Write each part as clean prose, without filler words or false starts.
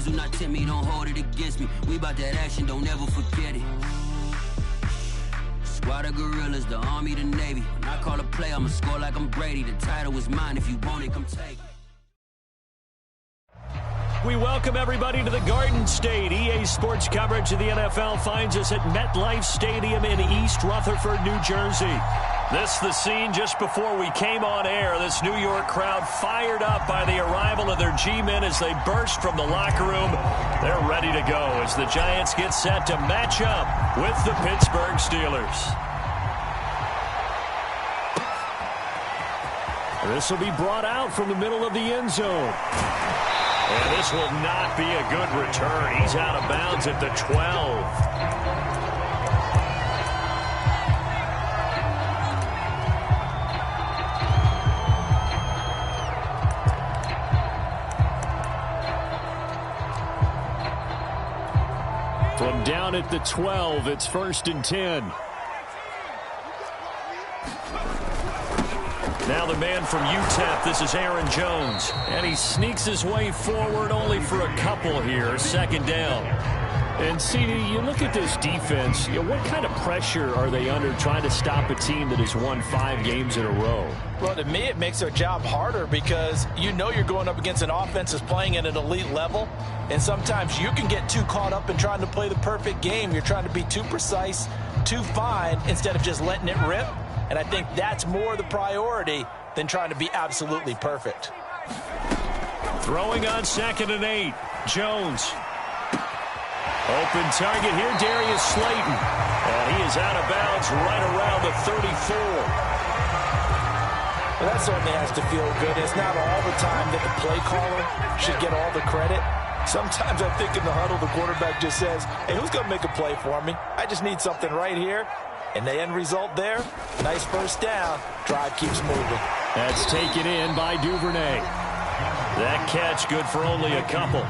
do not tempt me, don't hold it against me. We about that action, don't ever forget it. Squad of gorillas, the Army, the Navy. When I call a play, I'ma score like I'm Brady. The title is mine, if you want it, come take it. We welcome everybody to the Garden State. EA Sports coverage of the NFL finds us at MetLife Stadium in East Rutherford, New Jersey. This the scene just before we came on air. This New York crowd fired up by the arrival of their G-men as they burst from the locker room. They're ready to go as the Giants get set to match up with the Pittsburgh Steelers. This will be brought out from the middle of the end zone. And this will not be a good return. He's out of bounds at the 12. From down at the 12, it's 1st and 10. Now the man from UTEP, this is Aaron Jones. And he sneaks his way forward only for a couple here. 2nd down. And, CD, you look at this defense, what kind of pressure are they under trying to stop a team that has won 5 games in a row? Well, to me, it makes their job harder because you know you're going up against an offense that's playing at an elite level. And sometimes you can get too caught up in trying to play the perfect game. You're trying to be too precise, too fine, instead of just letting it rip. And I think that's more the priority than trying to be absolutely perfect. Throwing on 2nd and 8. Jones. Open target here, Darius Slayton. And he is out of bounds right around the 34. Well, that certainly has to feel good. It's not all the time that the play caller should get all the credit. Sometimes I think in the huddle, the quarterback just says, hey, who's going to make a play for me? I just need something right here. And the end result there, nice 1st down. Drive keeps moving. That's taken in by Duvernay. That catch good for only a couple.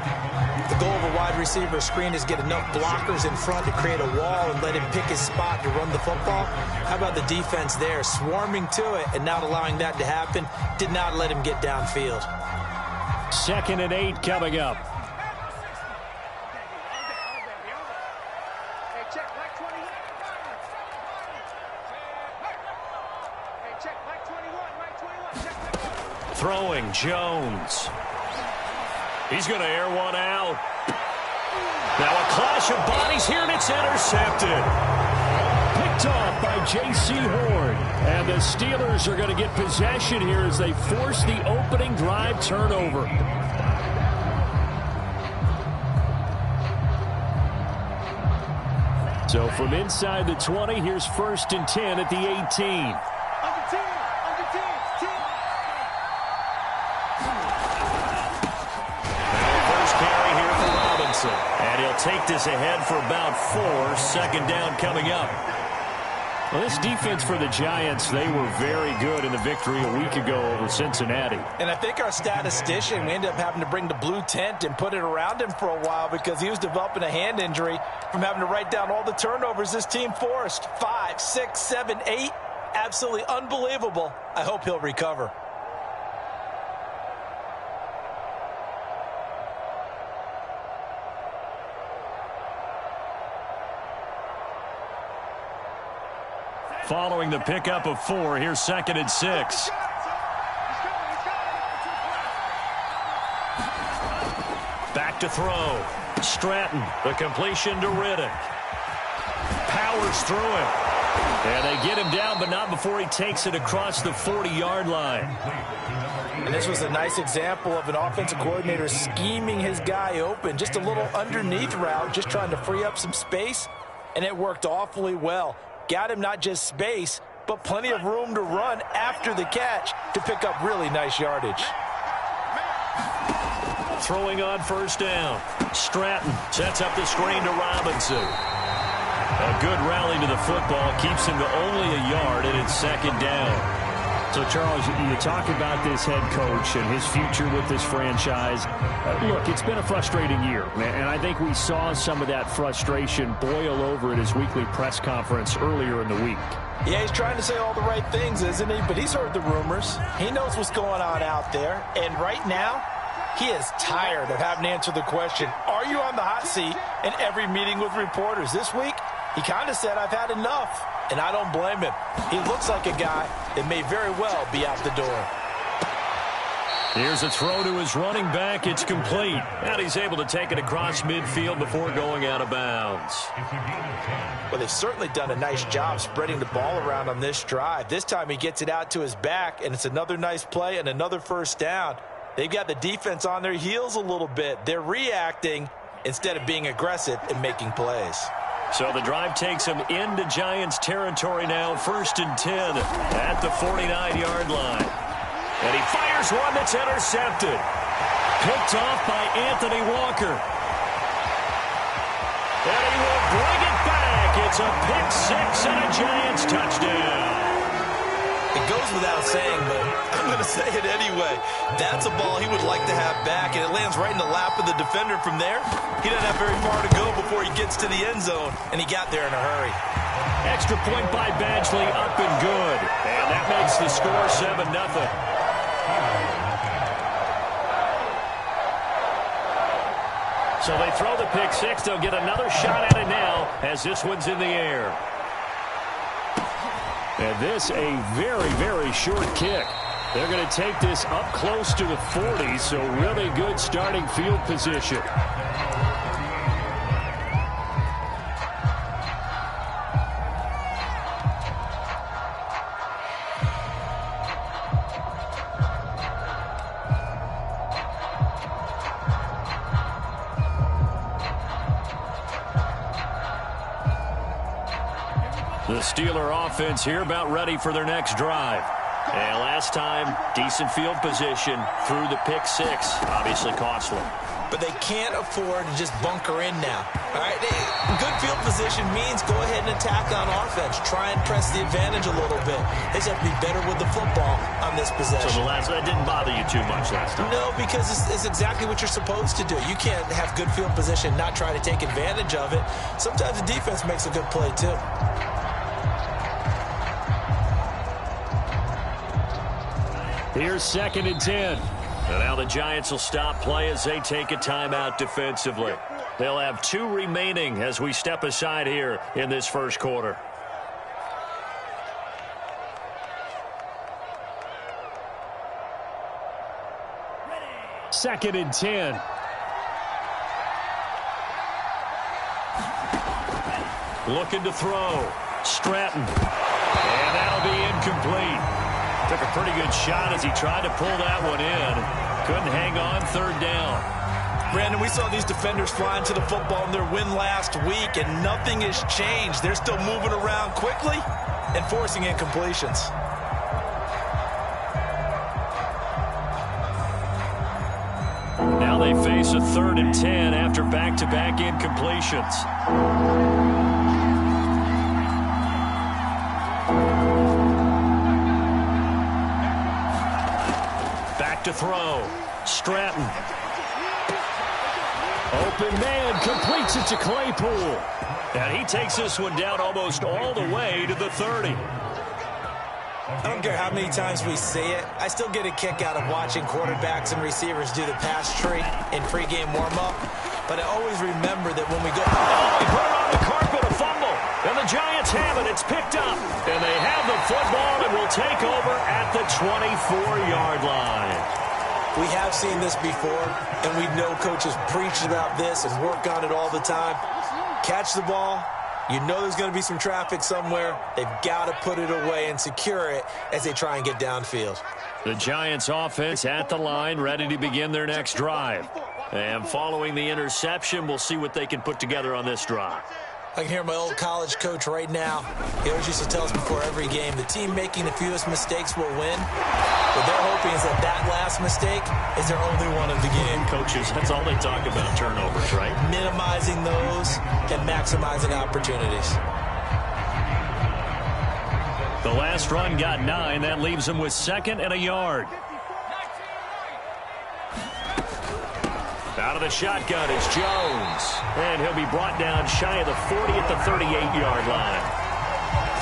The goal of a wide receiver screen is get enough blockers in front to create a wall and let him pick his spot to run the football. How about the defense there, swarming to it and not allowing that to happen? Did not let him get downfield. 2nd and 8 coming up. Throwing Jones. He's going to air one out. Now a clash of bodies here, and it's intercepted. Picked off by J.C. Horn. And the Steelers are going to get possession here as they force the opening drive turnover. So from inside the 20, here's 1st and 10 at the 18. And he'll take this ahead for about 4. 2nd down coming up. Well, this defense for the Giants, they were very good in the victory a week ago over Cincinnati. And I think our statistician, we ended up having to bring the blue tent and put it around him for a while because he was developing a hand injury from having to write down all the turnovers this team forced. 5, 6, 7, 8. Absolutely unbelievable. I hope he'll recover. Following the pickup of 4, here's 2nd and 6. Back to throw. Stratton, the completion to Riddick. Powers through him. And they get him down, but not before he takes it across the 40-yard line. And this was a nice example of an offensive coordinator scheming his guy open. Just a little underneath route, just trying to free up some space, and it worked awfully well. Got him not just space, but plenty of room to run after the catch to pick up really nice yardage. Throwing on 1st down. Stratton sets up the screen to Robinson. A good rally to the football keeps him to only a yard, and it's 2nd down. So, Charles, you talk about this head coach and his future with this franchise. Look, it's been a frustrating year, and I think we saw some of that frustration boil over at his weekly press conference earlier in the week. Yeah, he's trying to say all the right things, isn't he? But he's heard the rumors. He knows what's going on out there. And right now, He is tired of having to answer the question, are you on the hot seat, in every meeting with reporters. This week, he kind of said, I've had enough, and I don't blame him. He looks like a guy that may very well be out the door. Here's a throw to his running back. It's complete. And he's able to take it across midfield before going out of bounds. Well, they've certainly done a nice job spreading the ball around on this drive. This time he gets it out to his back, and it's another nice play and another first down. They've got the defense on their heels a little bit. They're reacting instead of being aggressive and making plays. So the drive takes him into Giants territory now. 1st and 10 at the 49-yard line. And he fires one that's intercepted. Picked off by Anthony Walker. And he will bring it back. It's a pick six and a Giants touchdown. It goes without saying, but I'm going to say it anyway. That's a ball he would like to have back, and it lands right in the lap of the defender from there. He doesn't have very far to go before he gets to the end zone, and he got there in a hurry. Extra point by Badgley, up and good. And that makes the score 7-0. So they throw the pick six. They'll get another shot at it now as this one's in the air. And this a very, very short kick. They're going to take this up close to the 40, so really good starting field position. The Steeler offense here about ready for their next drive. And last time, decent field position through the pick six. Obviously costly. But they can't afford to just bunker in now. All right, good field position means go ahead and attack on offense. Try and press the advantage a little bit. They just have to be better with the football on this possession. So that didn't bother you too much last time? No, because it's exactly what you're supposed to do. You can't have good field position, not try to take advantage of it. Sometimes the defense makes a good play too. Here's 2nd and 10. And now the Giants will stop play as they take a timeout defensively. They'll have 2 remaining as we step aside here in this first quarter. Ready. 2nd and 10. Looking to throw. Stratton. And that'll be incomplete. Took a pretty good shot as he tried to pull that one in. Couldn't hang on. 3rd down. Brandon, we saw these defenders flying to the football in their win last week, and nothing has changed. They're still moving around quickly and forcing incompletions. Now they face a 3rd and 10 after back-to-back incompletions. To throw. Stratton. Open man, completes it to Claypool. And he takes this one down almost all the way to the 30. I don't care how many times we see it. I still get a kick out of watching quarterbacks and receivers do the pass tree in pregame warm-up. But I always remember that when we go... Oh, he put it on the carpet, a fumble. And the Giants have it. It's picked up. And they have the football and will take over at the 24-yard line. We have seen this before, and we know coaches preach about this and work on it all the time. Catch the ball. You know there's going to be some traffic somewhere. They've got to put it away and secure it as they try and get downfield. The Giants offense at the line, ready to begin their next drive. And following the interception, we'll see what they can put together on this drive. I can hear my old college coach right now. He always used to tell us before every game, the team making the fewest mistakes will win. What they're hoping is that last mistake is their only one of the game. Coaches, that's all they talk about, turnovers, right? Minimizing those and maximizing opportunities. The last run got 9. That leaves them with 2nd and a yard. Out of the shotgun is Jones. And he'll be brought down shy of the 40 at the 38-yard line.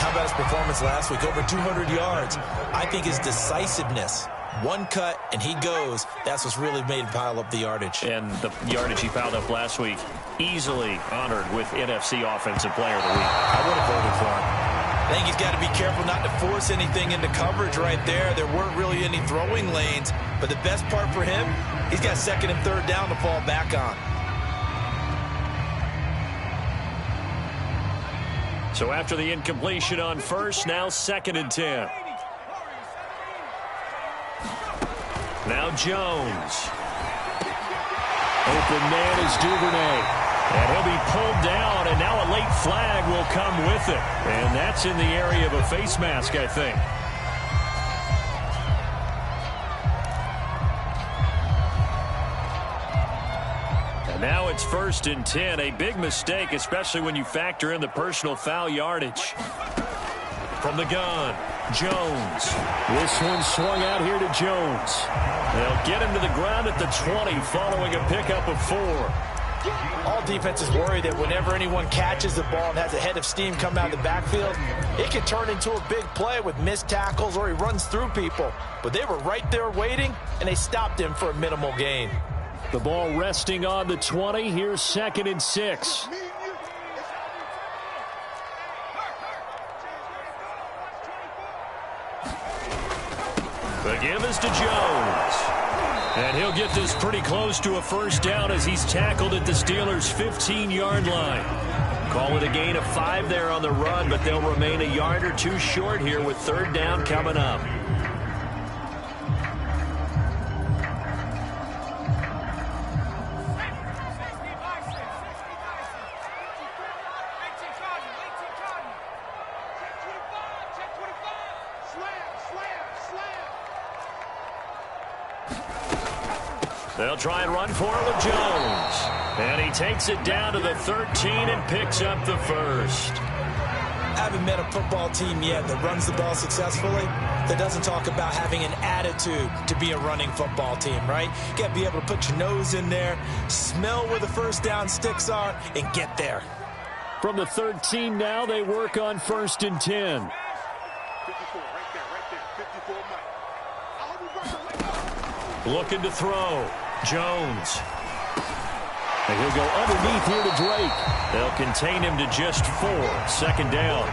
How about his performance last week? Over 200 yards. I think his decisiveness One cut, and he goes. That's what's really made him pile up the yardage. And the yardage he piled up last week, easily honored with NFC Offensive Player of the Week. I would have voted for him. I think he's got to be careful not to force anything into coverage right there. There weren't really any throwing lanes, but the best part for him, he's got second and third down to fall back on. So after the incompletion on first, now 2nd and 10. Now Jones. Open man is Duvernay. And he'll be pulled down, and now a late flag will come with it. And that's in the area of a face mask, I think. And now it's 1st and 10. A big mistake, especially when you factor in the personal foul yardage. From the gun, Jones. This one swung out here to Jones. They'll get him to the ground at the 20 following a pickup of 4. All defenses worry that whenever anyone catches the ball and has a head of steam come out of the backfield, it can turn into a big play with missed tackles or he runs through people. But they were right there waiting, and they stopped him for a minimal gain. The ball resting on the 20. Here's 2nd and 6. The give is to Jones. And he'll get this pretty close to a first down as he's tackled at the Steelers' 15-yard line. Call it a gain of 5 there on the run, but they'll remain a yard or 2 short here with 3rd down coming up. They'll try and run for it with Jones. And he takes it down to the 13 and picks up the first. I haven't met a football team yet that runs the ball successfully that doesn't talk about having an attitude to be a running football team, right? You got to be able to put your nose in there, smell where the first down sticks are, and get there. From the 13 now, they work on 1st and 10. 54, right there, 54. Looking to throw. Jones. And he'll go underneath here to Drake. They'll contain him to just 4. 2nd down.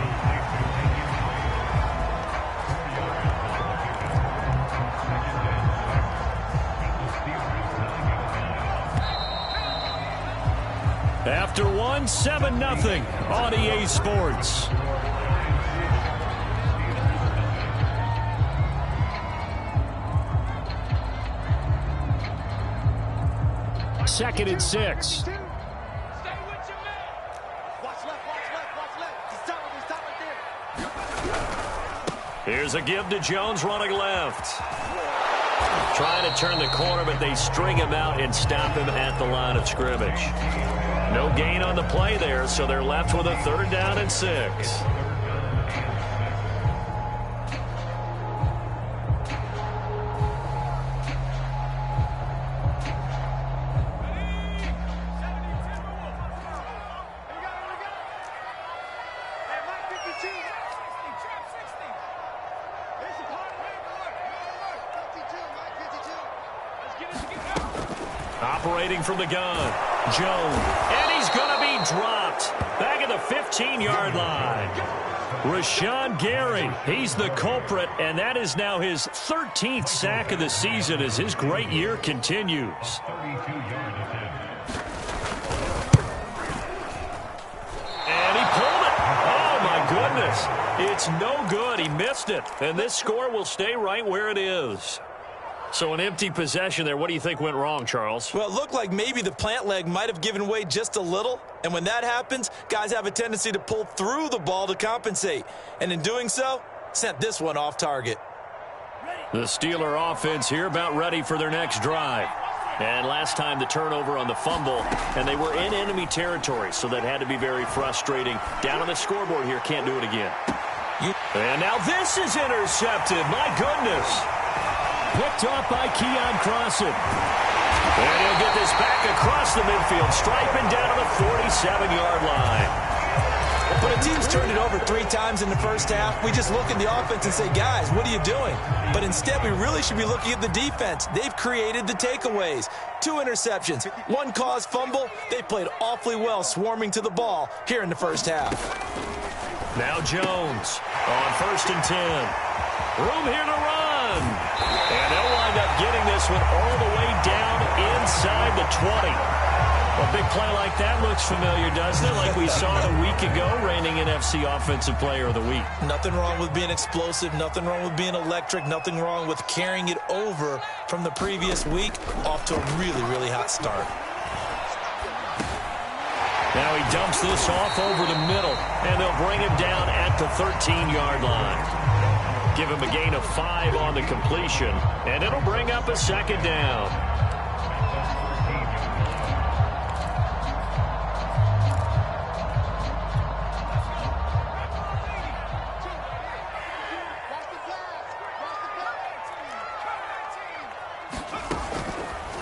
After 1, 7-0 on EA Sports. Second and 6. Here's a give to Jones running left. Trying to turn the corner, but they string him out and stop him at the line of scrimmage. No gain on the play there, so they're left with a 3rd down and 6. Operating from the gun, Jones, and he's going to be dropped back at the 15-yard line. Rashawn Gary, he's the culprit, and that is now his 13th sack of the season as his great year continues. And he pulled it. Oh, my goodness. It's no good. He missed it, and this score will stay right where it is. So an empty possession there. What do you think went wrong, Charles? Well, it looked like maybe the plant leg might have given way just a little. And when that happens, guys have a tendency to pull through the ball to compensate. And in doing so, sent this one off target. The Steeler offense here about ready for their next drive. And last time the turnover on the fumble, and they were in enemy territory, so that had to be very frustrating. Down on the scoreboard here, can't do it again. And now this is intercepted. My goodness. Picked off by Keon Crossan. And he'll get this back across the midfield, striping down to the 47-yard line. When a team's turned it over 3 times in the first half, we just look at the offense and say, guys, what are you doing? But instead, we really should be looking at the defense. They've created the takeaways. 2 interceptions, 1 caused fumble. They played awfully well swarming to the ball here in the first half. Now Jones on 1st and 10. Room here to run. And they'll wind up getting this one all the way down inside the 20. A big play like that looks familiar, doesn't it? Like we saw it a week ago, reigning NFC Offensive Player of the Week. Nothing wrong with being explosive. Nothing wrong with being electric. Nothing wrong with carrying it over from the previous week off to a really, really hot start. Now he dumps this off over the middle, and they'll bring him down at the 13-yard line. Give him a gain of 5 on the completion, and it'll bring up a 2nd down.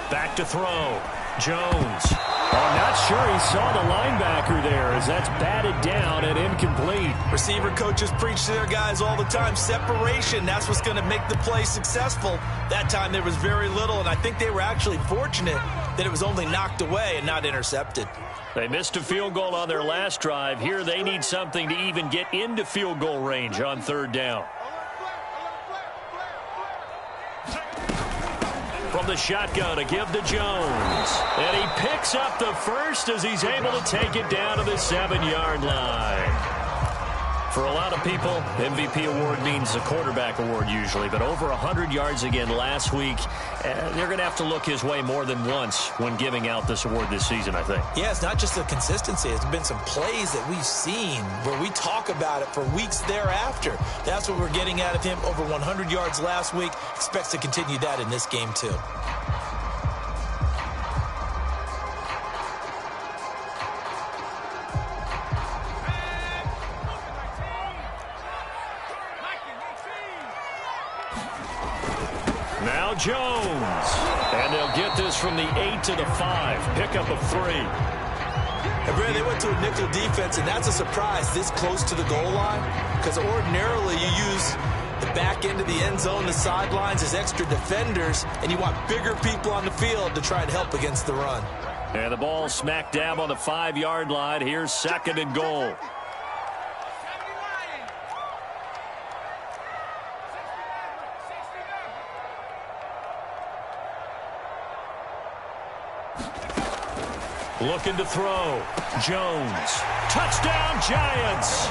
Back to throw. Jones. I'm not sure he saw the linebacker there as that's batted down and incomplete. Receiver coaches preach to their guys all the time. Separation, that's what's going to make the play successful. That time there was very little, and I think they were actually fortunate that it was only knocked away and not intercepted. They missed a field goal on their last drive. Here they need something to even get into field goal range on 3rd down. From the shotgun to give to Jones. And he picks up the first as he's able to take it down to the 7-yard line. For a lot of people, MVP award means a quarterback award usually, but over 100 yards again last week. They're going to have to look his way more than once when giving out this award this season, I think. Yeah, it's not just the consistency. It's been some plays that we've seen where we talk about it for weeks thereafter. That's what we're getting out of him. Over 100 yards last week. Expects to continue that in this game, too. Now Jones. And they'll get this from the 8 to the 5. Pickup of 3. And Brad, they went to a nickel defense, and that's a surprise this close to the goal line, because ordinarily you use the back end of the end zone, the sidelines as extra defenders, and you want bigger people on the field to try and help against the run. And the ball smack dab on the 5-yard line. Here's 2nd and goal. Looking to throw. Jones. Touchdown, Giants.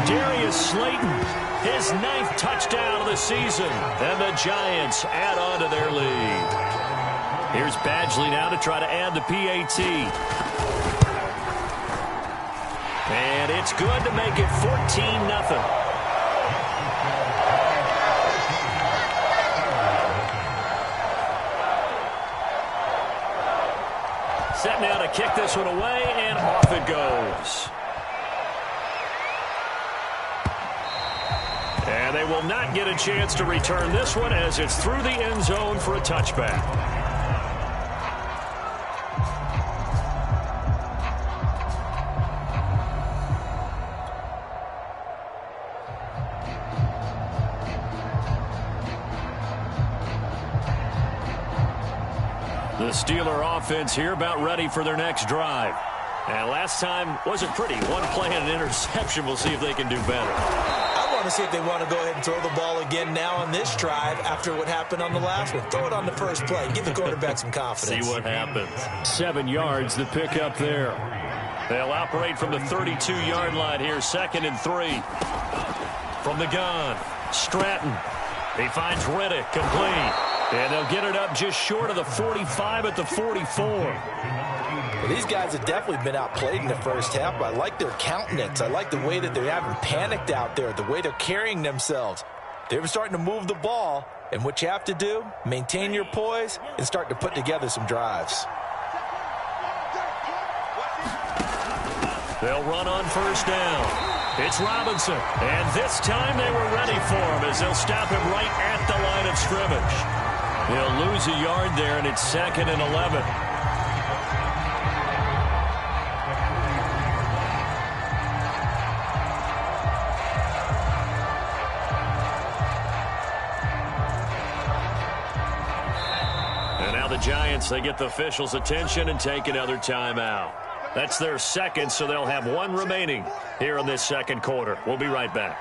Darius Slayton, his 9th touchdown of the season. And the Giants add on to their lead. Here's Badgley now to try to add the PAT. And it's good to make it 14-0. Set now to kick this one away, and off it goes. And they will not get a chance to return this one as it's through the end zone for a touchback. The Steeler offense here about ready for their next drive. And last time wasn't pretty. 1 play and an interception. We'll see if they can do better. I want to see if they want to go ahead and throw the ball again now on this drive after what happened on the last one. Throw it on the first play. Give the quarterback some confidence. See what happens. 7 yards, the pickup there. They'll operate from the 32-yard line here. 2nd and 3. From the gun, Stratton. He finds Riddick, complete. And they'll get it up just short of the 45 at the 44. Well, these guys have definitely been outplayed in the first half, but I like their countenance. I like the way that they haven't panicked out there, the way they're carrying themselves. They're starting to move the ball, and what you have to do, maintain your poise and start to put together some drives. They'll run on 1st down. It's Robinson, and this time they were ready for him as they'll stop him right at the line of scrimmage. They'll lose a yard there, and it's 2nd and 11. Giants, they get the officials' attention and take another timeout. That's their second, so they'll have one remaining here in this second quarter. We'll be right back.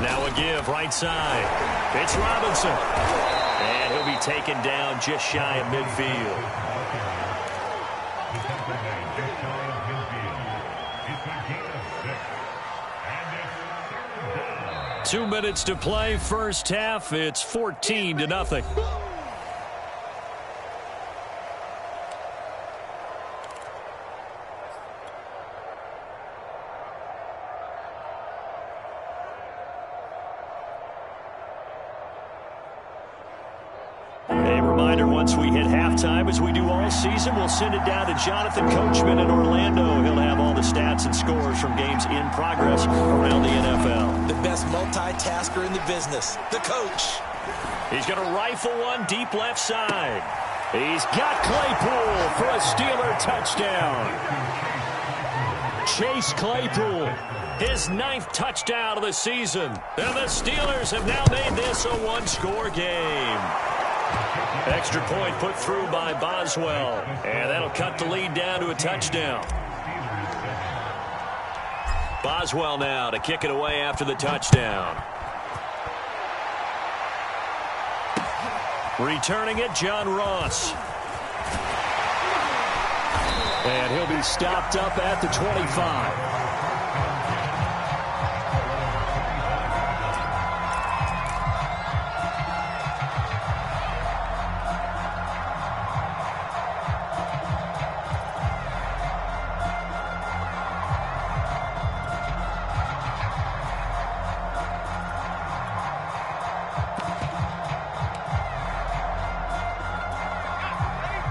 Now a give, right side. It's Robinson. And he'll be taken down just shy of midfield. Two minutes to play, first half. It's 14-0. A reminder, once we hit halftime, as we do all season, we'll send it down to Jonathan Coachman in Orlando. He'll have all the stats and scores from games in progress around the NFL. The best multitasker in the business, the coach. He's going to rifle one deep left side. He's got Claypool for a Steeler touchdown. Chase Claypool, his 9th touchdown of the season. And the Steelers have now made this a one-score game. Extra point put through by Boswell. And that'll cut the lead down to a touchdown. Boswell now to kick it away after the touchdown. Returning it, John Ross. And he'll be stopped up at the 25.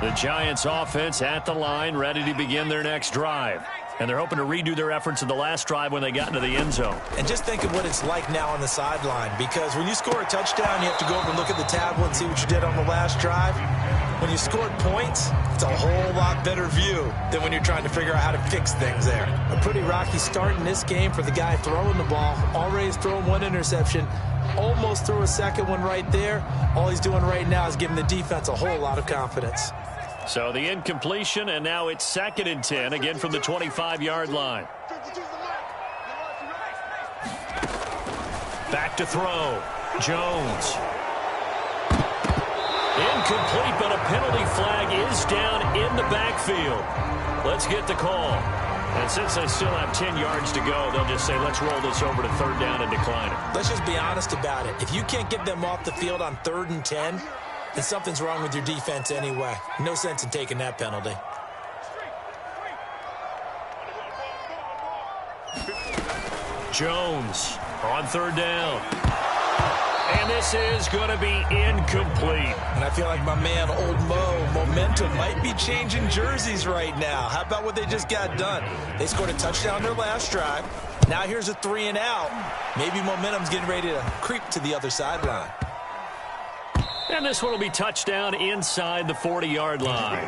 The Giants offense at the line, ready to begin their next drive. And they're hoping to redo their efforts in the last drive when they got into the end zone. And just think of what it's like now on the sideline, because when you score a touchdown, you have to go over and look at the tablet and see what you did on the last drive. When you scored points, it's a whole lot better view than when you're trying to figure out how to fix things there. A pretty rocky start in this game for the guy throwing the ball. Already has thrown one interception. Almost threw a second one right there. All he's doing right now is giving the defense a whole lot of confidence. So the incompletion, and now it's 2nd and 10, again from the 25-yard line. Back to throw. Jones. Incomplete, but a penalty flag is down in the backfield. Let's get the call. And since they still have 10 yards to go, they'll just say, let's roll this over to 3rd down and decline it. Let's just be honest about it. If you can't get them off the field on 3rd and 10, then something's wrong with your defense anyway. No sense in taking that penalty. Jones on 3rd down. And this is going to be incomplete. And I feel like my man, Old Mo, momentum might be changing jerseys right now. How about what they just got done? They scored a touchdown their last drive. Now here's a 3 and out. Maybe momentum's getting ready to creep to the other sideline. And this one will be touchdown inside the 40-yard line.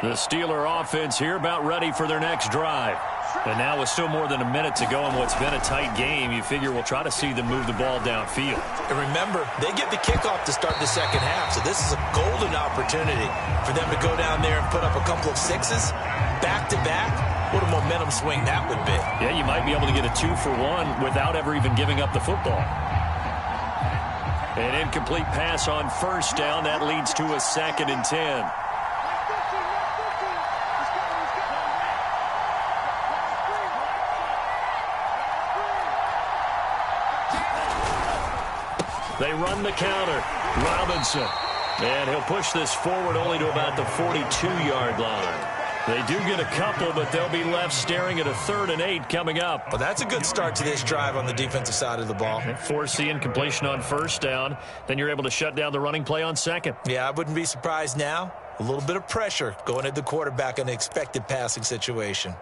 The Steeler offense here about ready for their next drive. And now with still more than a minute to go in what's been a tight game, you figure we'll try to see them move the ball downfield. And remember, they get the kickoff to start the second half, so this is a golden opportunity for them to go down there and put up a couple of sixes back-to-back. What a momentum swing that would be. Yeah, you might be able to get a 2-for-1 without ever even giving up the football. An incomplete pass on 1st down. That leads to a 2nd and 10. They run the counter. Robinson. And he'll push this forward only to about the 42-yard line. They do get a couple, but they'll be left staring at a 3rd and 8 coming up. Well, that's a good start to this drive on the defensive side of the ball. Force the incompletion on 1st down. Then you're able to shut down the running play on 2nd. Yeah, I wouldn't be surprised now. A little bit of pressure going at the quarterback in an expected passing situation.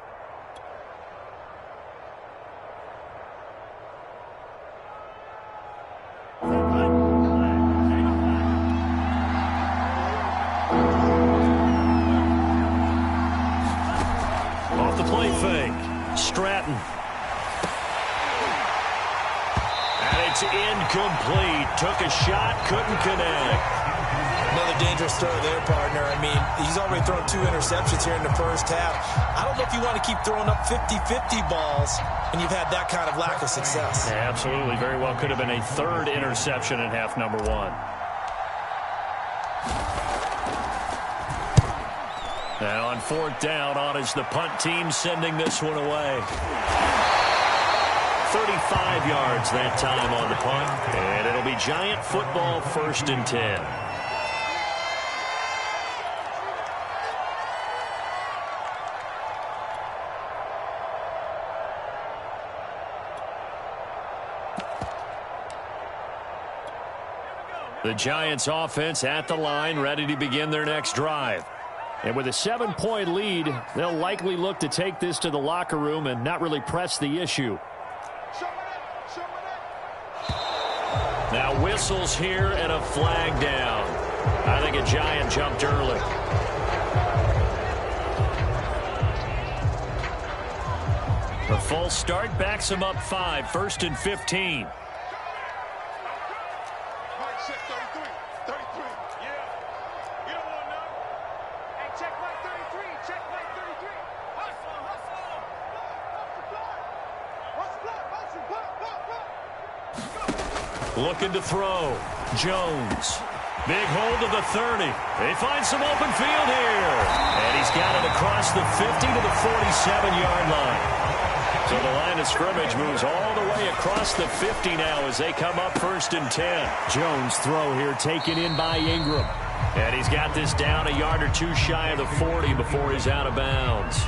Incomplete. Took a shot, couldn't connect. Another dangerous throw there, partner. I mean, he's already thrown 2 interceptions here in the first half. I don't know if you want to keep throwing up 50-50 balls when you've had that kind of lack of success. Yeah, absolutely. Very well could have been a 3rd interception in half number 1. And on 4th down, on is the punt team sending this one away. 35 yards that time on the punt. And it'll be Giant football, 1st and 10. The Giants offense at the line, ready to begin their next drive. And with a 7-point lead, they'll likely look to take this to the locker room and not really press the issue. Now whistles here and a flag down. I think a Giant jumped early. The false start backs him up 5, 1st and 15. Looking to throw. Jones. Big hold of the 30. They find some open field here. And he's got it across the 50 to the 47-yard line. So the line of scrimmage moves all the way across the 50 now as they come up 1st and 10. Jones throw here taken in by Ingram. And he's got this down a yard or 2 shy of the 40 before he's out of bounds.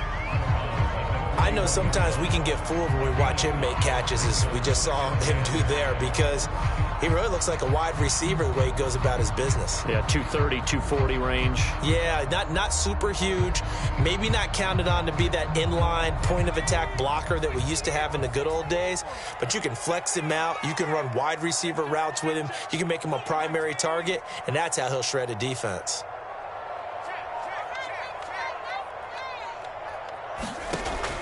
I know sometimes we can get fooled when we watch him make catches, as we just saw him do there, because he really looks like a wide receiver the way he goes about his business. Yeah, 230, 240 range. Yeah, not super huge. Maybe not counted on to be that inline point-of-attack blocker that we used to have in the good old days, but you can flex him out. You can run wide receiver routes with him. You can make him a primary target, and that's how he'll shred a defense.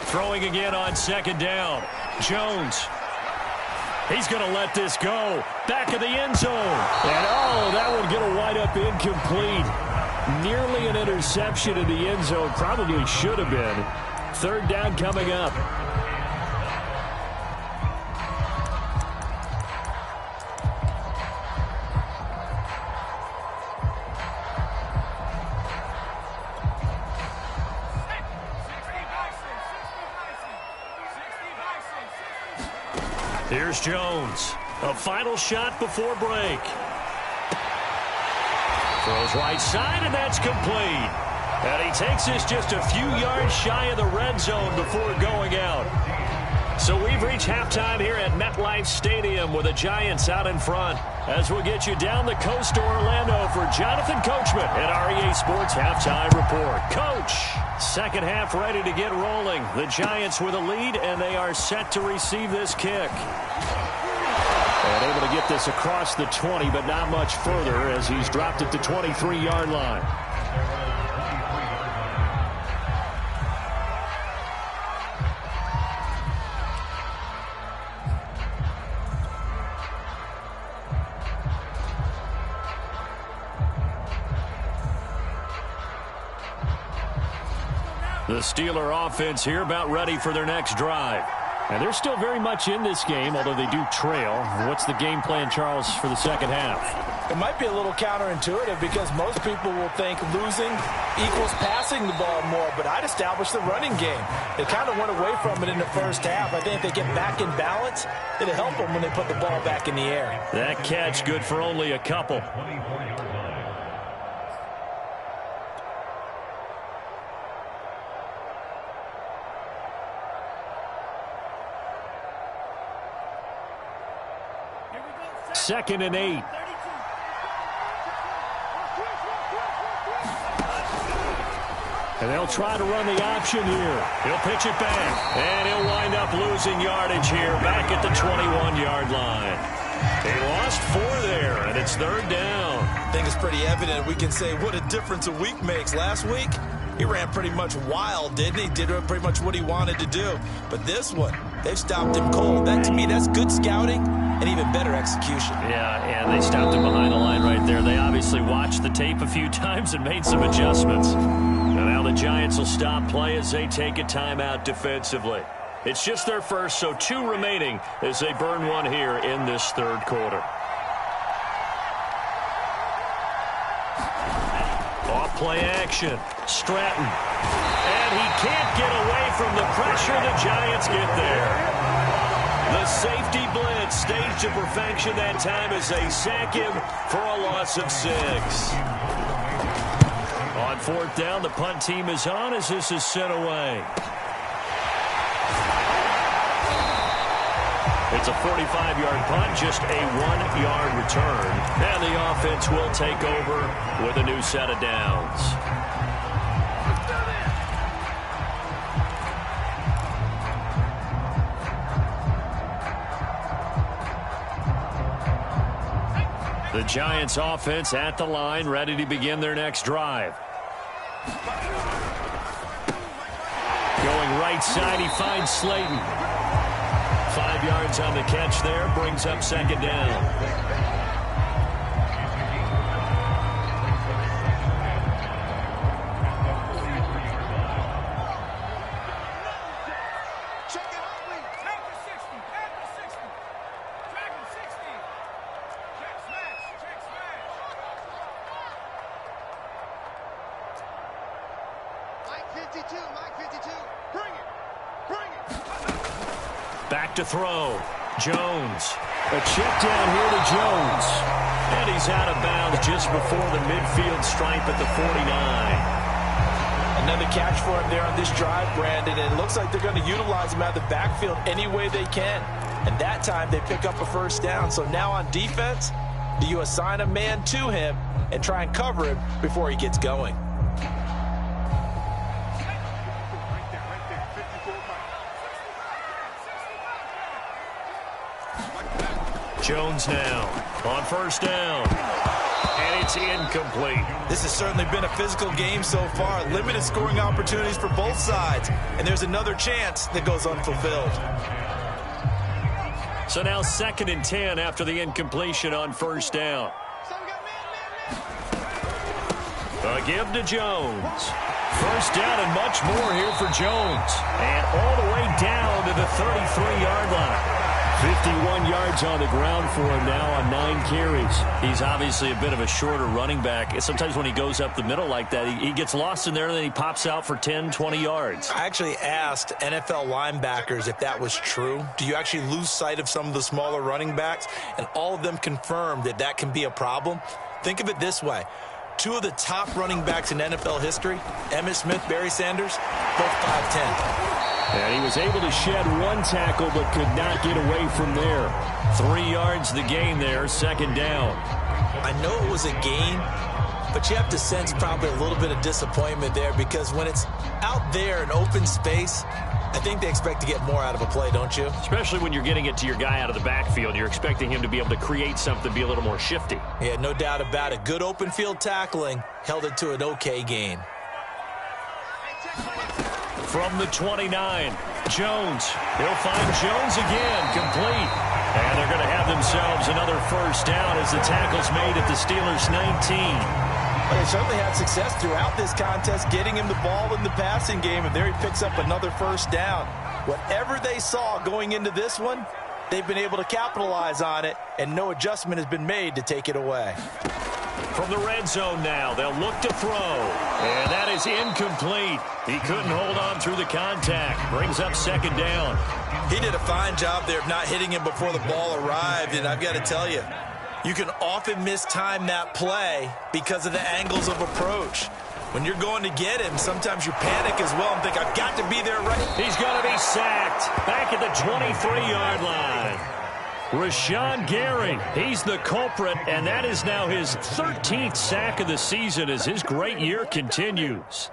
Throwing again on 2nd down. Jones. He's going to let this go. Back of the end zone. And, oh, that one going to wind up incomplete. Nearly an interception in the end zone. Probably should have been. 3rd down coming up. Here's Jones. A final shot before break. Throws right side, and that's complete. And he takes this just a few yards shy of the red zone before going out. So we've reached halftime here at MetLife Stadium with the Giants out in front. As we'll get you down the coast to Orlando for Jonathan Coachman at REA Sports Halftime Report. Coach, 2nd half ready to get rolling. The Giants with a lead, and they are set to receive this kick. And able to get this across the 20, but not much further as he's dropped at the 23-yard line. The Steeler offense here about ready for their next drive. And they're still very much in this game, although they do trail. What's the game plan, Charles, for the 2nd half? It might be a little counterintuitive because most people will think losing equals passing the ball more, but I'd establish the running game. They kind of went away from it in the first half. I think if they get back in balance, it'll help them when they put the ball back in the air. That catch good for only a couple. Second and 8. And they'll try to run the option here. He'll pitch it back. And he'll wind up losing yardage here back at the 21-yard line. He lost 4 there, and it's 3rd down. I think it's pretty evident. We can say what a difference a week makes. Last week, he ran pretty much wild, didn't he? Did pretty much what he wanted to do. But this one, they've stopped him cold. That, to me, that's good scouting. and even better execution. Yeah, and they stopped him behind the line right there. They obviously watched the tape a few times and made some adjustments. And now the Giants will stop play as they take a timeout defensively. It's just their first, so 2 remaining as they burn one here in this third quarter. Off play action. Stratton. And he can't get away from the pressure. The Giants get there. The safety blitz staged to perfection that time as they sack him for a loss of 6. On 4th down, the punt team is on as this is sent away. It's a 45-yard punt, just a 1-yard return. And the offense will take over with a new set of downs. The Giants offense at the line, ready to begin their next drive. Going right side, he finds Slayton. 5 yards on the catch there, brings up 2nd down. Check it out, please. Take the 60. Back the 60. Track the 60. Check smash. Check smash. Mike 52. Mike 52. Bring it. Bring it. Back to throw. Jones. A check down here to Jones. And he's out of bounds just before the midfield stripe at the 49. Another catch for him there on this drive, Brandon. And it looks like they're going to utilize him out of the backfield any way they can. And that time they pick up a 1st down. So now on defense, do you assign a man to him and try and cover him before he gets going? Jones now on 1st down. And it's incomplete. This has certainly been a physical game so far. Limited scoring opportunities for both sides. And there's another chance that goes unfulfilled. So now 2nd and 10 after the incompletion on 1st down. A give to Jones. 1st down and much more here for Jones. And all the way down to the 33-yard line. 51 yards on the ground for him now on 9 carries. He's obviously a bit of a shorter running back. Sometimes when he goes up the middle like that, he gets lost in there and then he pops out for 10, 20 yards. I actually asked NFL linebackers if that was true. Do you actually lose sight of some of the smaller running backs? And all of them confirmed that that can be a problem. Think of it this way. 2 of the top running backs in NFL history, Emmitt Smith, Barry Sanders, both 5'10". And he was able to shed 1 tackle but could not get away from there. 3 yards the gain there, 2nd down. I know it was a gain, but you have to sense probably a little bit of disappointment there because when it's out there in open space, I think they expect to get more out of a play, don't you? Especially when you're getting it to your guy out of the backfield. You're expecting him to be able to create something, be a little more shifty. Yeah, no doubt about it. Good open field tackling held it to an okay gain. From the 29, Jones. He'll find Jones again, complete. And they're going to have themselves another 1st down as the tackle's made at the Steelers' 19. Well, they certainly had success throughout this contest, getting him the ball in the passing game, and there he picks up another 1st down. Whatever they saw going into this one, they've been able to capitalize on it, and no adjustment has been made to take it away. From the red zone now, they'll look to throw. And that is incomplete. He couldn't hold on through the contact. Brings up 2nd down. He did a fine job there of not hitting him before the ball arrived, and I've got to tell you, you can often mistime that play because of the angles of approach. When you're going to get him, sometimes you panic as well and think, I've got to be there right. He's going to be sacked back at the 23-yard line. Rashawn Gary, he's the culprit, and that is now his 13th sack of the season as his great year continues.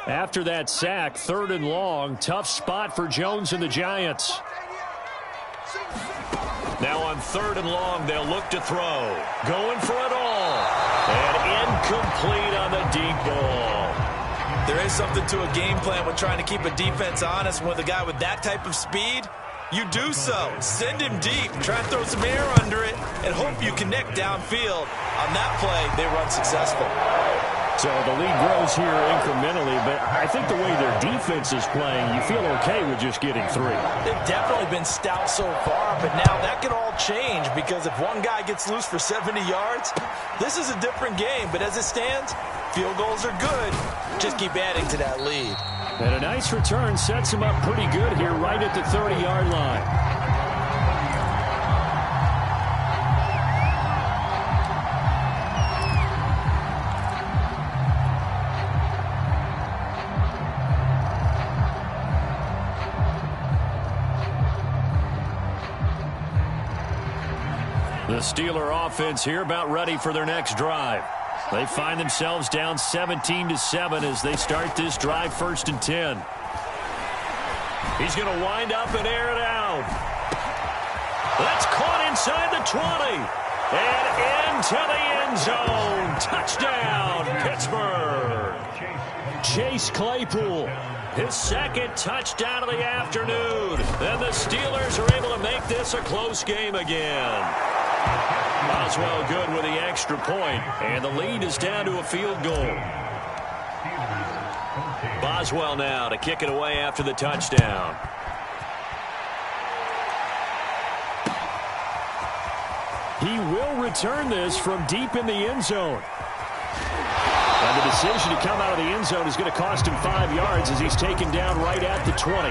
After that sack, 3rd and long, tough spot for Jones and the Giants. Now on 3rd and long, they'll look to throw. Going for it all. And incomplete on the deep ball. There is something to a game plan with trying to keep a defense honest with a guy with that type of speed. you do so. Send him deep. Try to throw some air under it and hope you connect downfield. On that play, they run successful. So the lead grows here incrementally, but I think the way their defense is playing, you feel okay with just getting 3. They've definitely been stout so far, but now that can all change because if one guy gets loose for 70 yards, this is a different game. But as it stands, field goals are good. Just keep adding to that lead. And a nice return sets him up pretty good here right at the 30-yard line. The Steeler offense here about ready for their next drive. They find themselves down 17-7 as they start this drive 1st and 10. He's going to wind up and air it out. That's caught inside the 20. And into the end zone. Touchdown, Pittsburgh. Chase Claypool, his 2nd touchdown of the afternoon. And the Steelers are able to make this a close game again. Boswell good with the extra point, and the lead is down to a field goal. Boswell now to kick it away after the touchdown. He will return this from deep in the end zone. And the decision to come out of the end zone is going to cost him 5 yards as he's taken down right at the 20.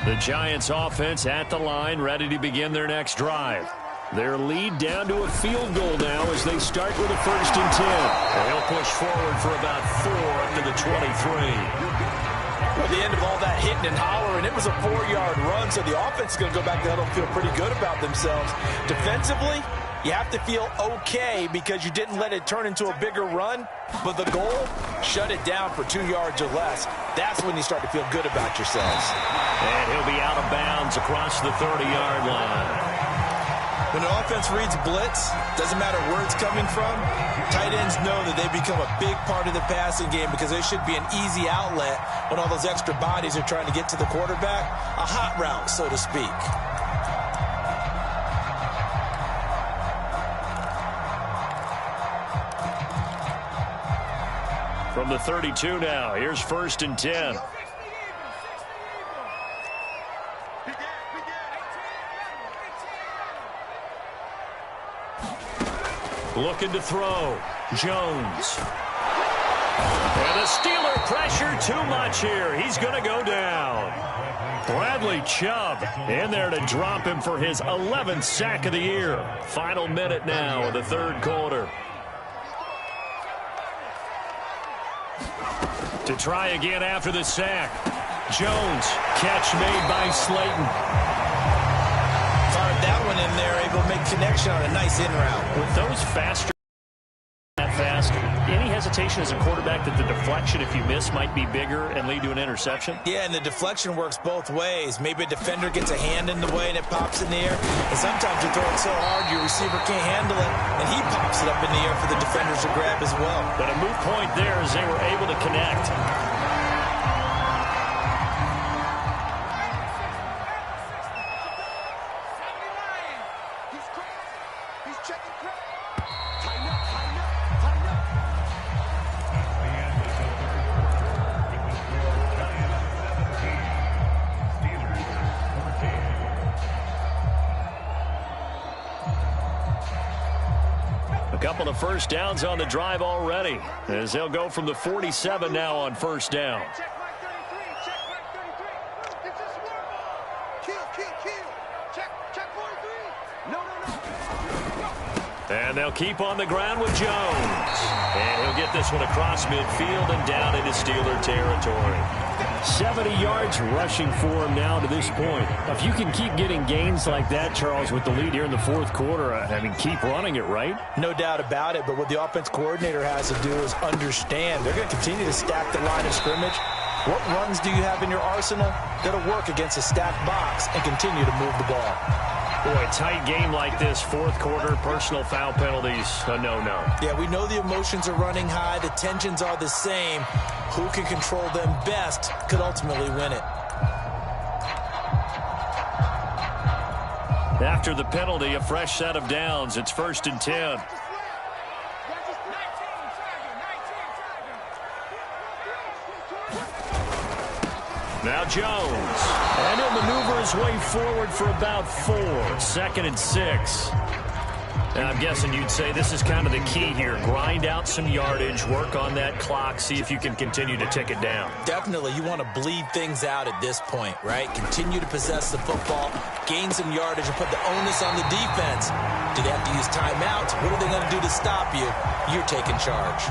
The Giants offense at the line, ready to begin their next drive. Their lead down to a field goal now as they start with a 1st and 10. They'll push forward for about 4 up to the 23. At the end of all that hitting and hollering, it was a 4-yard run, so the offense is going to go back to huddle and feel pretty good about themselves. Defensively, you have to feel okay because you didn't let it turn into a bigger run, but the goal, shut it down for 2 yards or less. That's when you start to feel good about yourselves. And he'll be out of bounds across the 30-yard line. When an offense reads blitz, doesn't matter where it's coming from, tight ends know that they become a big part of the passing game because they should be an easy outlet when all those extra bodies are trying to get to the quarterback. A hot route, so to speak. From the 32 now, here's 1st and 10. Looking to throw. Jones. And the Steeler pressure too much here. He's going to go down. Bradley Chubb in there to drop him for his 11th sack of the year. Final minute now of the 3rd quarter. To try again after the sack. Jones, catch made by Slayton. Fired that one in there, able to make connection on a nice in route. With those faster, that fast, any hesitation as a quarterback that the deflection, if you miss, might be bigger and lead to an interception? Yeah, and the deflection works both ways. Maybe a defender gets a hand in the way and it pops in the air. And sometimes you throw it so hard your receiver can't handle it, and he pops it up in the air for the defenders to grab as well. But a moot point there as they were able to connect. Couple of first downs on the drive already as they'll go from the 47 now on 1st down. Check mark 33. Check mark 33. It's a smart ball. Kill. Check 43. No. And they'll keep on the ground with Jones. And he'll get this one across midfield and down into Steeler territory. 70 yards rushing for him now to this point. If you can keep getting gains like that, Charles, with the lead here in the 4th quarter, I mean, keep running it, right? No doubt about it, but what the offense coordinator has to do is understand they're going to continue to stack the line of scrimmage. What runs do you have in your arsenal that'll work against a stacked box and continue to move the ball? Boy, tight game like this, fourth quarter, personal foul penalties, a no-no. Yeah, we know the emotions are running high. The tensions are the same. Who can control them best could ultimately win it. After the penalty, a fresh set of downs. It's 1st and 10. Now Jones. And he'll maneuver his way forward for about 4. 2nd and 6. And I'm guessing you'd say this is kind of the key here. Grind out some yardage, work on that clock, see if you can continue to tick it down. Definitely, you want to bleed things out at this point, right? Continue to possess the football, gain some yardage, and put the onus on the defense. Do they have to use timeouts? What are they going to do to stop you? You're taking charge.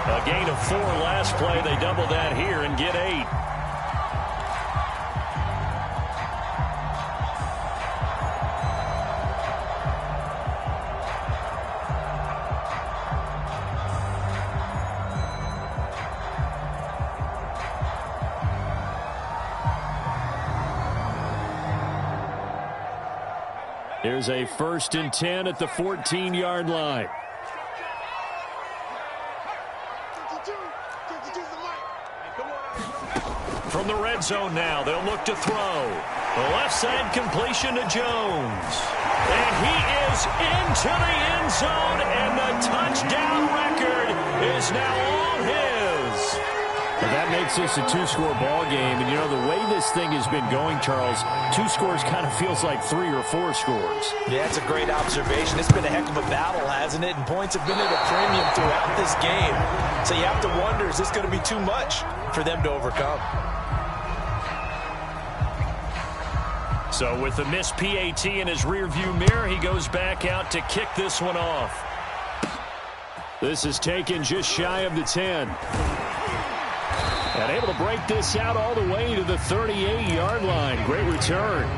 A gain of 4 last play. They double that here and get 8. Here's a 1st and 10 at the 14-yard line. From the red zone now, they'll look to throw. The left side completion to Jones. And he is into the end zone, and the touchdown record is now all his. Well, that makes this a 2-score ball game. And, you know, the way this thing has been going, Charles, 2 scores kind of feels like 3 or 4 scores. Yeah, that's a great observation. It's been a heck of a battle, hasn't it? And points have been at a premium throughout this game. So you have to wonder, is this going to be too much for them to overcome? So with the missed PAT in his rearview mirror, he goes back out to kick this one off. This is taken just shy of the 10. And able to break this out all the way to the 38-yard line. Great return.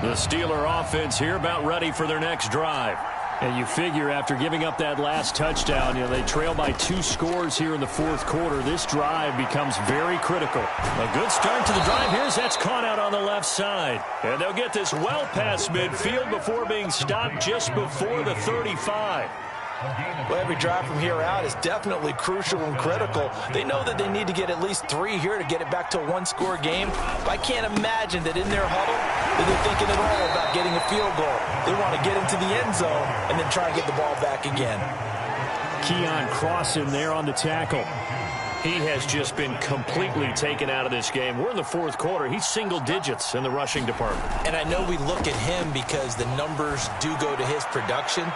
The Steeler offense here about ready for their next drive. And you figure after giving up that last touchdown, you know, they trail by 2 scores here in the fourth quarter. This drive becomes very critical. A good start to the drive. Here's that's caught out on the left side. And they'll get this well past midfield before being stopped just before the 35. Well, every drive from here out is definitely crucial and critical. They know that they need to get at least 3 here to get it back to a 1-score game. But I can't imagine that in their huddle that they're thinking at all about getting a field goal. They want to get into the end zone and then try and get the ball back again. Keon Crossen there on the tackle. He has just been completely taken out of this game. We're in the fourth quarter. He's single digits in the rushing department. And I know we look at him because the numbers do go to his production.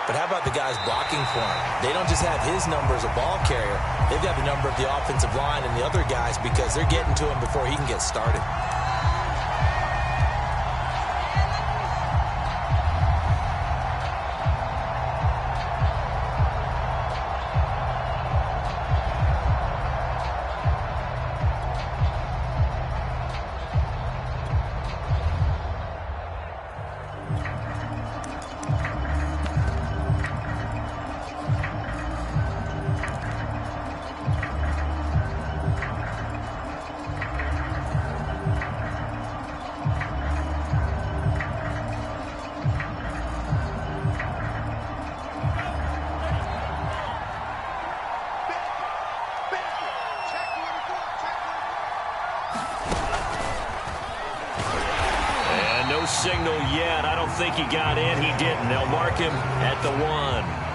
But how about the guys blocking for him? They don't just have his number as a ball carrier. They've got the number of the offensive line and the other guys because they're getting to him before he can get started. Signal yet. I don't think he got in. He didn't. They'll mark him at the 1.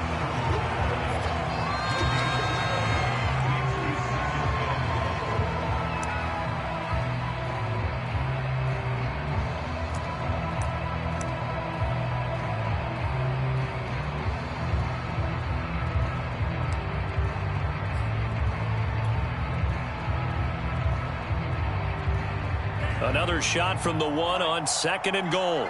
Another shot from the 1 on 2nd and goal.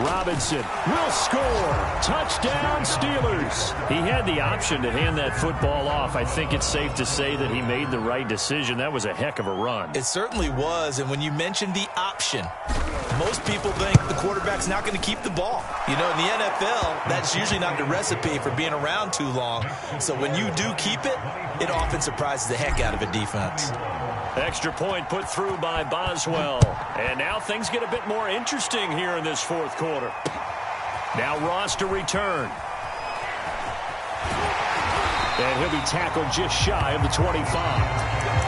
Robinson will score. Touchdown, Steelers. He had the option to hand that football off. I think it's safe to say that he made the right decision. That was a heck of a run. It certainly was, and when you mentioned the option, most people think the quarterback's not going to keep the ball. You know, in the NFL, that's usually not the recipe for being around too long. So when you do keep it, it often surprises the heck out of a defense. Extra point put through by Boswell. And now things get a bit more interesting here in this fourth quarter. Now Ross to return. And he'll be tackled just shy of the 25.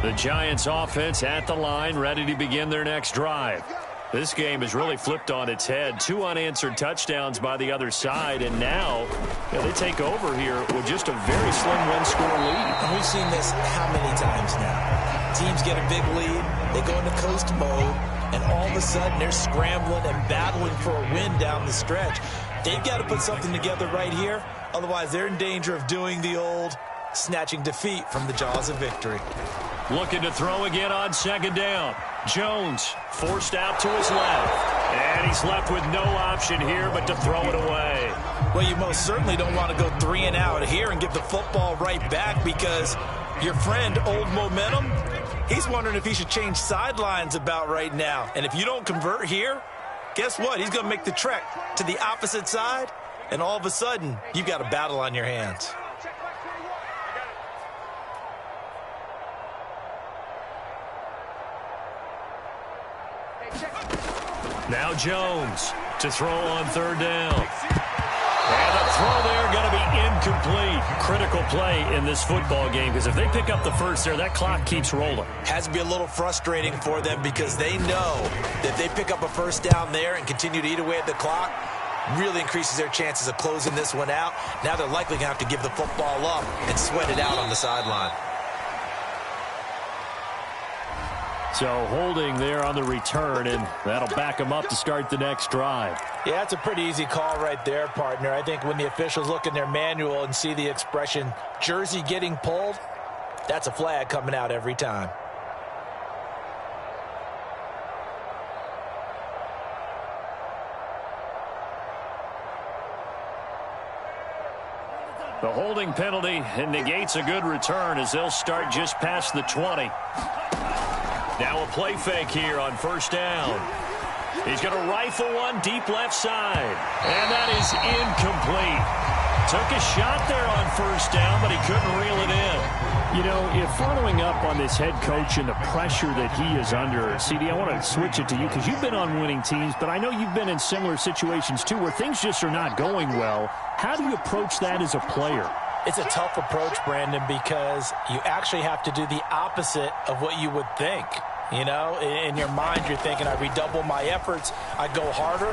The Giants offense at the line, ready to begin their next drive. This game has really flipped on its head. 2 unanswered touchdowns by the other side, and now they take over here with just a very slim one-score lead. And we've seen this how many times now? Teams get a big lead, they go into coast mode, and all of a sudden they're scrambling and battling for a win down the stretch. They've got to put something together right here, otherwise they're in danger of doing the old snatching defeat from the jaws of victory. Looking to throw again on second down. Jones forced out to his left. And he's left with no option here but to throw it away. Well, you most certainly don't want to go 3 and out here and give the football right back, because your friend, Old Momentum, he's wondering if he should change sidelines about right now. And if you don't convert here, guess what? He's going to make the trek to the opposite side, and all of a sudden, you've got a battle on your hands. Now Jones to throw on third down. And the throw there going to be incomplete. Critical play in this football game, because if they pick up the first there, that clock keeps rolling. Has to be a little frustrating for them, because they know that if they pick up a first down there and continue to eat away at the clock, really increases their chances of closing this one out. Now they're likely going to have to give the football up and sweat it out on the sideline. So holding there on the return, and that'll back them up to start the next drive. Yeah, that's a pretty easy call right there, partner. I think when the officials look in their manual and see the expression jersey getting pulled, that's a flag coming out every time. The holding penalty negates a good return as they'll start just past the 20. Now a play fake here on first down. He's going to rifle one deep left side. And that is incomplete. Took a shot there on first down, but he couldn't reel it in. You know, if following up on this head coach and the pressure that he is under, CD, I want to switch it to you, because you've been on winning teams, but I know you've been in similar situations too where things just are not going well. How do you approach that as a player? It's a tough approach, Brandon, because you actually have to do the opposite of what you would think. You know, in your mind, you're thinking, I redouble my efforts, I go harder.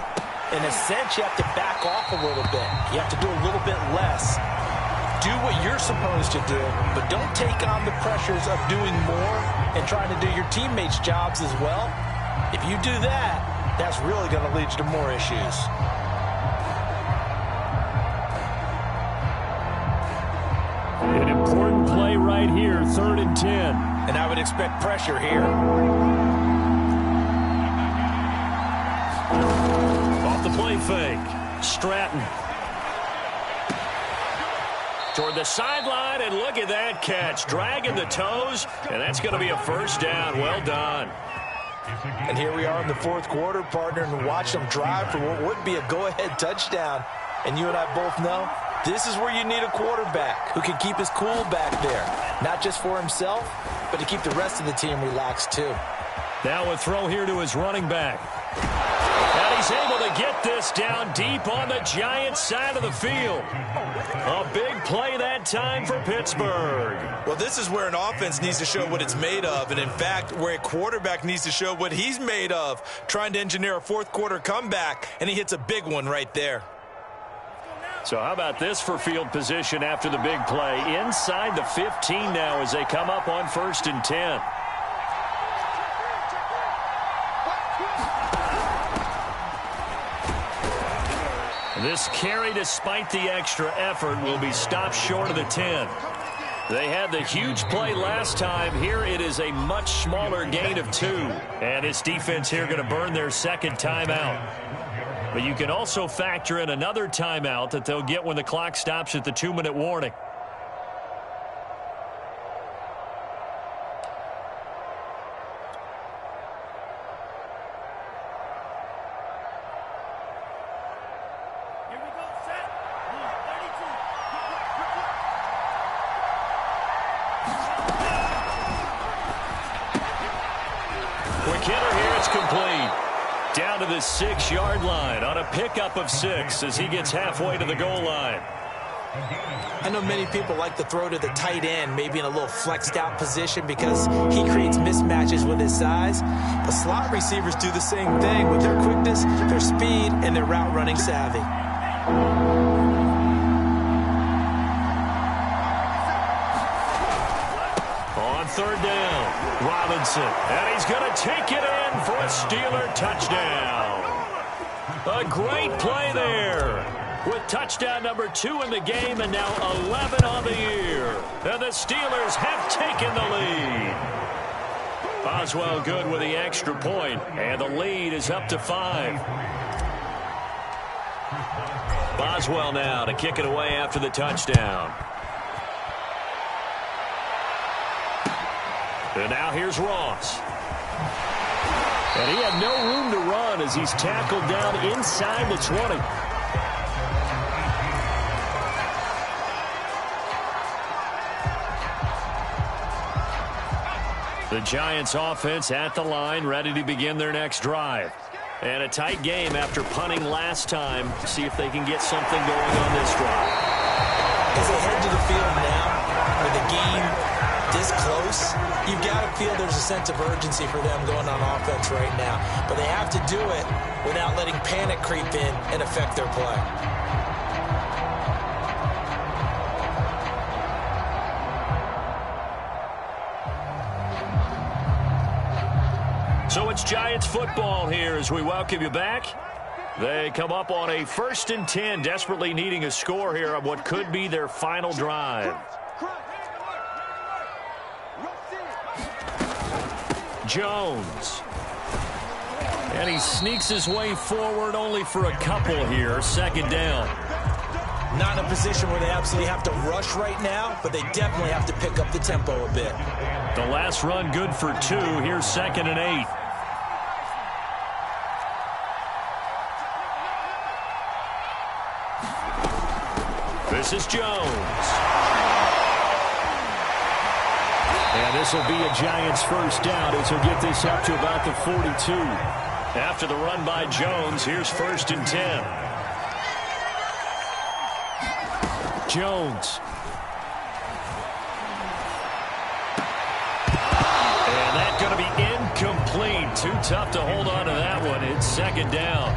In a sense, you have to back off a little bit. You have to do a little bit less. Do what you're supposed to do, but don't take on the pressures of doing more and trying to do your teammates' jobs as well. If you do that, that's really going to lead you to more issues. An important play right here, 3rd and 10. And I would expect pressure here. Off the play fake. Stratton. Toward the sideline, and look at that catch. Dragging the toes, and that's going to be a first down. Well done. And here we are in the fourth quarter, partner, and watch them drive for what would be a go-ahead touchdown. And you and I both know this is where you need a quarterback who can keep his cool back there. Not just for himself, but to keep the rest of the team relaxed too. Now a throw here to his running back. And he's able to get this down deep on the Giants side of the field. A big play that time for Pittsburgh. Well, this is where an offense needs to show what it's made of, and in fact, where a quarterback needs to show what he's made of, trying to engineer a fourth quarter comeback, and he hits a big one right there. So how about this for field position after the big play? Inside the 15 now as they come up on 1st and 10. This carry, despite the extra effort, will be stopped short of the 10. They had the huge play last time. Here it is a much smaller gain of 2. And this defense here going to burn their second timeout. But you can also factor in another timeout that they'll get when the clock stops at the 2-minute warning. Quick hitter here, it's complete. Down to the 6-yard line on a pickup of 6 as he gets halfway to the goal line. I know many people like to throw to the tight end, maybe in a little flexed out position because he creates mismatches with his size. But slot receivers do the same thing with their quickness, their speed, and their route running savvy. On third down, Robinson, and he's going to take it in for a Steeler touchdown. A great play there with touchdown number 2 in the game and now 11 on the year. And the Steelers have taken the lead. Boswell good with the extra point, and the lead is up to 5. Boswell now to kick it away after the touchdown. And now here's Ross. And he had no room to run as he's tackled down inside the 20. The Giants offense at the line, ready to begin their next drive. And a tight game after punting last time. See if they can get something going on this drive. As they head to the field now, with the game this close, you've got to feel there's a sense of urgency for them going on offense right now. But they have to do it without letting panic creep in and affect their play. So it's Giants football here as we welcome you back. They come up on a 1st and 10, desperately needing a score here on what could be their final drive. Jones. And he sneaks his way forward only for a couple here. 2nd down. Not in a position where they absolutely have to rush right now, but they definitely have to pick up the tempo a bit. The last run good for 2. Here's 2nd and 8. This is Jones. And this will be a Giants first down as he'll get this up to about the 42. After the run by Jones, here's 1st and 10. Jones. And that's going to be incomplete. Too tough to hold on to that one. It's 2nd down.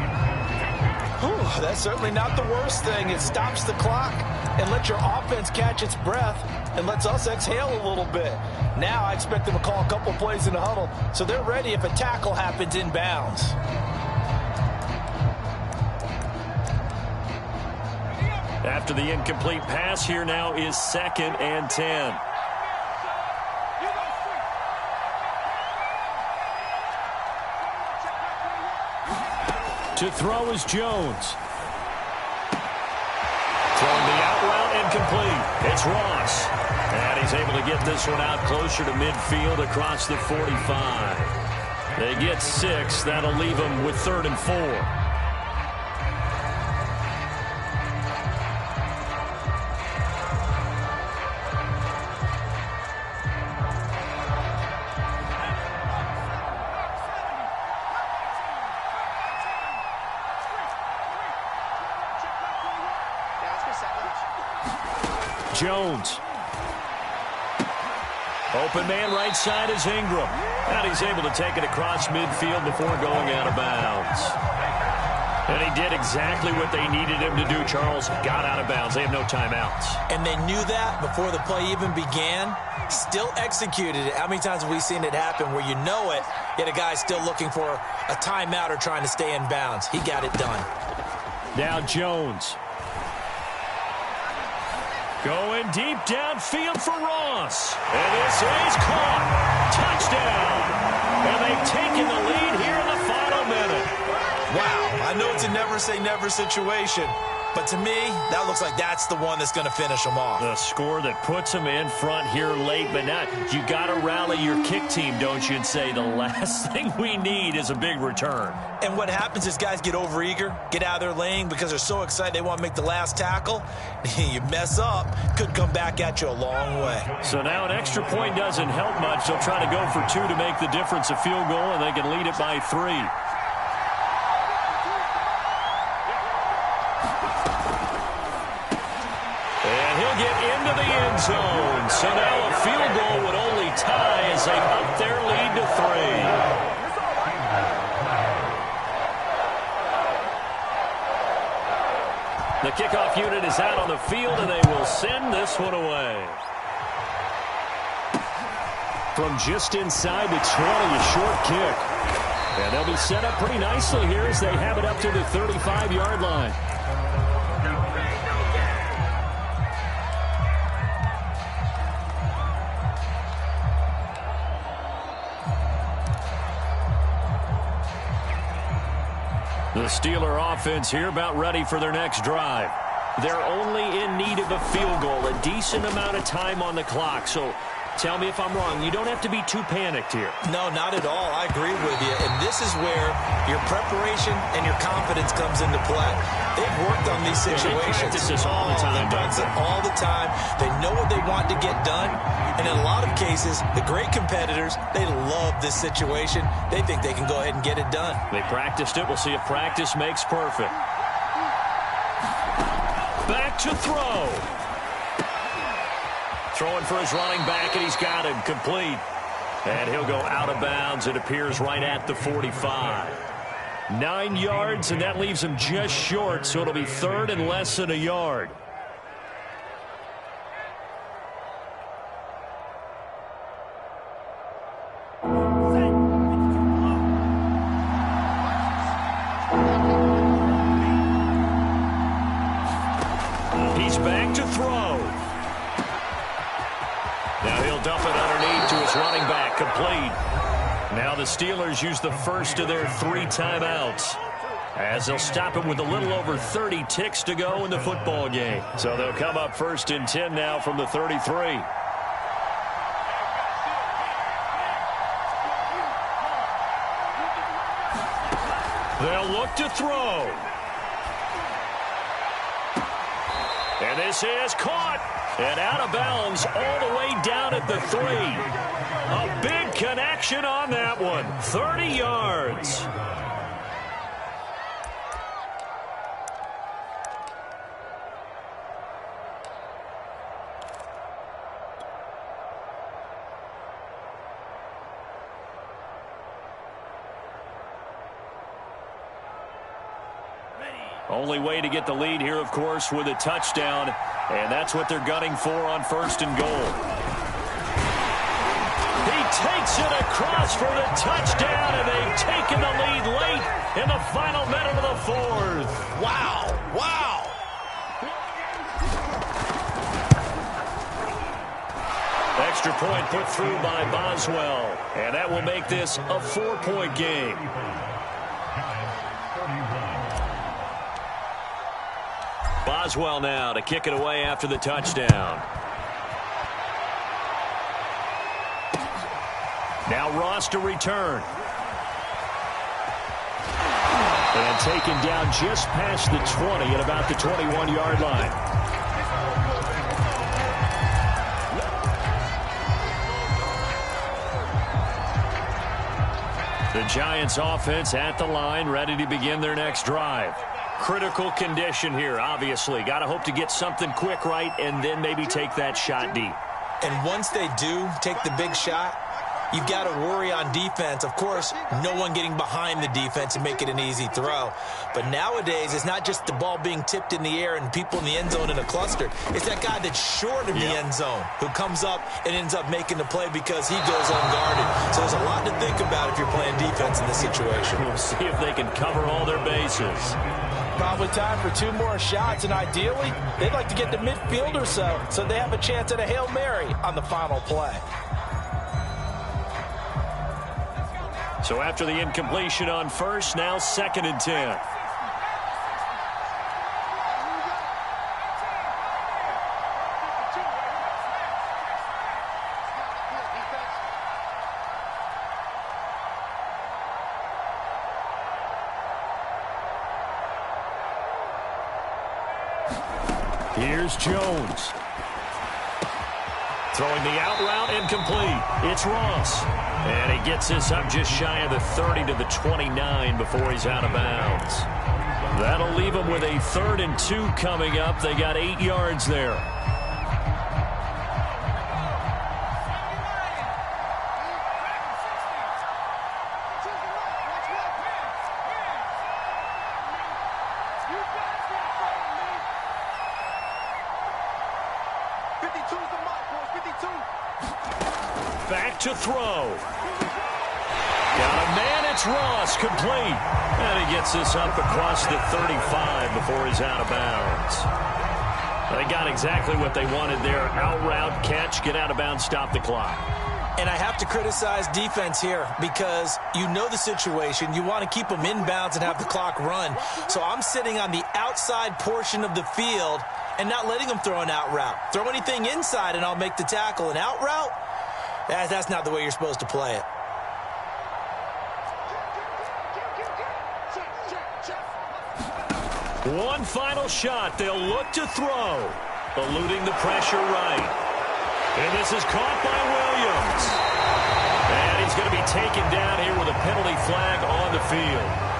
Whew, that's certainly not the worst thing. It stops the clock and lets your offense catch its breath and lets us exhale a little bit. Now I expect them to call a couple plays in the huddle so they're ready if a tackle happens inbounds. After the incomplete pass, here now is 2nd and 10. To throw is Jones. Throwing the out route incomplete. It's Ross. And he's able to get this one out closer to midfield across the 45. They get 6. That'll leave them with 3rd and 4. Jones. Open man right side is Ingram. And he's able to take it across midfield before going out of bounds. And he did exactly what they needed him to do, Charles. Got out of bounds. They have no timeouts. And they knew that before the play even began. Still executed it. How many times have we seen it happen where you know it, yet a guy's still looking for a timeout or trying to stay in bounds? He got it done. Now Jones. Going deep downfield for Ross. And this is caught. Touchdown. And they've taken the lead here in the final minute. Wow, I know it's a never-say-never situation, but to me, that looks like that's the one that's going to finish them off. The score that puts them in front here late, but now you got to rally your kick team, don't you, and say the last thing we need is a big return. And what happens is guys get overeager, get out of their lane because they're so excited they want to make the last tackle. You mess up, could come back at you a long way. So now an extra point doesn't help much. They'll try to go for 2 to make the difference a field goal, and they can lead it by 3. Into the end zone. So now a field goal would only tie as they up their lead to 3. The kickoff unit is out on the field, and they will send this one away. From just inside the 20, a short kick. And they'll be set up pretty nicely here as they have it up to the 35-yard line. The Steeler offense here about ready for their next drive. They're only in need of a field goal, a decent amount of time on the clock. So tell me if I'm wrong. You don't have to be too panicked here. No, not at all. I agree with you. And this is where your preparation and your confidence comes into play. They've worked on these situations. They practice this all the time. They practice it all the time. They know what they want to get done. And in a lot of cases, the great competitors, they love this situation. They think they can go ahead and get it done. They practiced it. We'll see if practice makes perfect. Back to throw. Throwing for his running back, and he's got him complete. And he'll go out of bounds. It appears right at the 45. 9 yards, and that leaves him just short, so it'll be 3rd and less than a yard. He's back to throw. Now he'll dump it underneath to his running back, complete. Now the Steelers use the first of their 3 timeouts as they'll stop it with a little over 30 ticks to go in the football game. So they'll come up 1st and 10 now from the 33. They'll look to throw. And this is caught. And out of bounds all the way down at the 3. A big connection on that one. 30 yards. Only way to get the lead here, of course, with a touchdown. And that's what they're gunning for on 1st and goal. He takes it across for the touchdown, and they've taken the lead late in the final minute of the 4th. Wow, wow. Extra point put through by Boswell. And that will make this a 4-point game. Boswell now to kick it away after the touchdown. Now Ross to return. And taken down just past the 20 at about the 21-yard line. The Giants offense at the line, ready to begin their next drive. Critical condition here, obviously. Got to hope to get something quick right and then maybe take that shot deep. And once they do take the big shot, you've got to worry on defense. Of course, no one getting behind the defense and make it an easy throw. But nowadays, it's not just the ball being tipped in the air and people in the end zone in a cluster. It's that guy that's short of the end zone who comes up and ends up making the play because he goes unguarded. So there's a lot to think about if you're playing defense in this situation. We'll see if they can cover all their bases. Probably time for 2 more shots, and ideally, they'd like to get to midfield or so they have a chance at a Hail Mary on the final play. So after the incompletion on first, now 2nd and 10. Here's Jones. Throwing the out route incomplete. It's Ross. And he gets this up just shy of the 30 to the 29 before he's out of bounds. That'll leave him with a 3rd and 2 coming up. They got 8 yards there. Back to throw. Got a man, it's Ross, complete. And he gets this up across the 35 before he's out of bounds. They got exactly what they wanted there. Out route, catch, get out of bounds, stop the clock. And I have to criticize defense here because you know the situation. You want to keep them inbounds and have the clock run. So I'm sitting on the outside portion of the field and not letting them throw an out route. Throw anything inside and I'll make the tackle. An out route? That's not the way you're supposed to play it. One final shot. They'll look to throw. Eluding the pressure right. And this is caught by Williams. And he's going to be taken down here with a penalty flag on the field.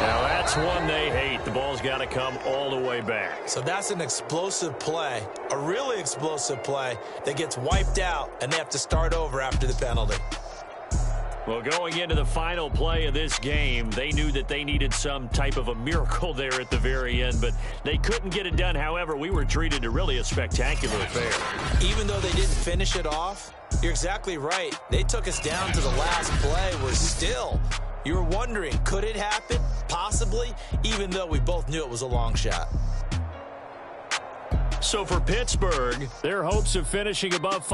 Now that's one they hate. The ball's got to come all the way back. So that's an explosive play, a really explosive play that gets wiped out, and they have to start over after the penalty. Well, going into the final play of this game, they knew that they needed some type of a miracle there at the very end, but they couldn't get it done. However, we were treated to really a spectacular affair. Even though they didn't finish it off, you're exactly right. They took us down to the last play. We're still, you were wondering, could it happen? Possibly, even though we both knew it was a long shot. So for Pittsburgh, their hopes of finishing above 5